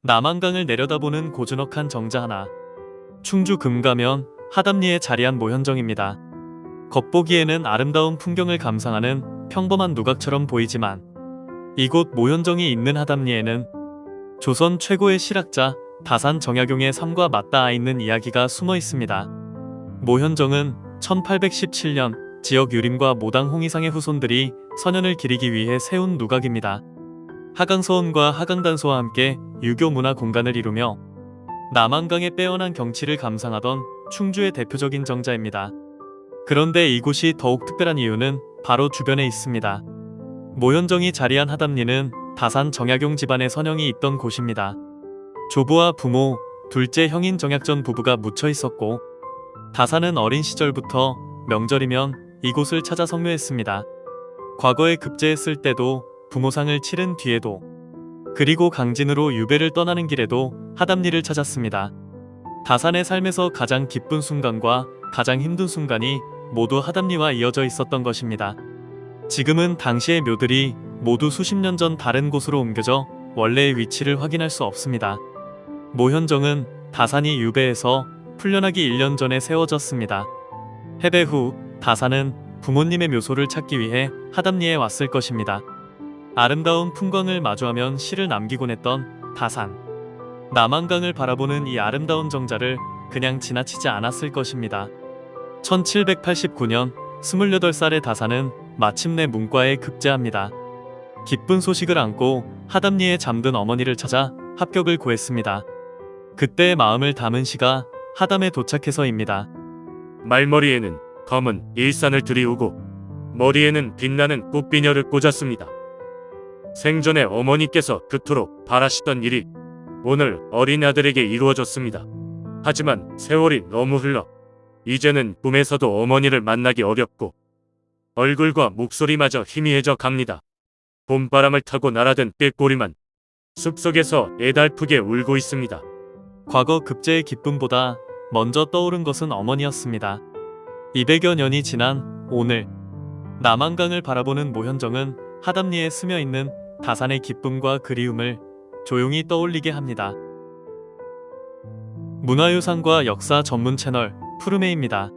남한강을 내려다보는 고즈넉한 정자 하나. 충주 금가면 하담리에 자리한 모현정입니다. 겉보기에는 아름다운 풍경을 감상하는 평범한 누각처럼 보이지만 이곳 모현정이 있는 하담리에는 조선 최고의 실학자 다산 정약용의 삶과 맞닿아 있는 이야기가 숨어 있습니다. 모현정은 1817년 지역 유림과 모당 홍의상의 후손들이 선연을 기리기 위해 세운 누각입니다. 하강서원과 하강단소와 함께 유교 문화 공간을 이루며 남한강의 빼어난 경치를 감상하던 충주의 대표적인 정자입니다. 그런데 이곳이 더욱 특별한 이유는 바로 주변에 있습니다. 모현정이 자리한 하담리는 다산 정약용 집안의 선영이 있던 곳입니다. 조부와 부모, 둘째 형인 정약전 부부가 묻혀 있었고 다산은 어린 시절부터 명절이면 이곳을 찾아 성묘했습니다. 과거에 급제했을 때도 부모상을 치른 뒤에도 그리고 강진으로 유배를 떠나는 길에도 하담리를 찾았습니다. 다산의 삶에서 가장 기쁜 순간과 가장 힘든 순간이 모두 하담리와 이어져 있었던 것입니다. 지금은 당시의 묘들이 모두 수십 년 전 다른 곳으로 옮겨져 원래의 위치를 확인할 수 없습니다. 모현정은 다산이 유배해서 풀려나기 1년 전에 세워졌습니다. 해배 후 다산은 부모님의 묘소를 찾기 위해 하담리에 왔을 것입니다. 아름다운 풍광을 마주하면 시를 남기곤 했던 다산. 남한강을 바라보는 이 아름다운 정자를 그냥 지나치지 않았을 것입니다. 1789년 28살의 다산은 마침내 문과에 급제합니다. 기쁜 소식을 안고 하담리에 잠든 어머니를 찾아 합격을 구했습니다. 그때의 마음을 담은 시가 하담에 도착해서입니다. 말머리에는 검은 일산을 들이우고 머리에는 빛나는 꽃비녀를 꽂았습니다. 생전에 어머니께서 그토록 바라시던 일이 오늘 어린 아들에게 이루어졌습니다. 하지만 세월이 너무 흘러 이제는 꿈에서도 어머니를 만나기 어렵고 얼굴과 목소리마저 희미해져 갑니다. 봄바람을 타고 날아든 꾀꼬리만 숲속에서 애달프게 울고 있습니다. 과거 급제의 기쁨보다 먼저 떠오른 것은 어머니였습니다. 200여 년이 지난 오늘 남한강을 바라보는 모현정은 하담리에 스며있는 다산의 기쁨과 그리움을 조용히 떠올리게 합니다. 문화유산과 역사 전문 채널 푸르메입니다.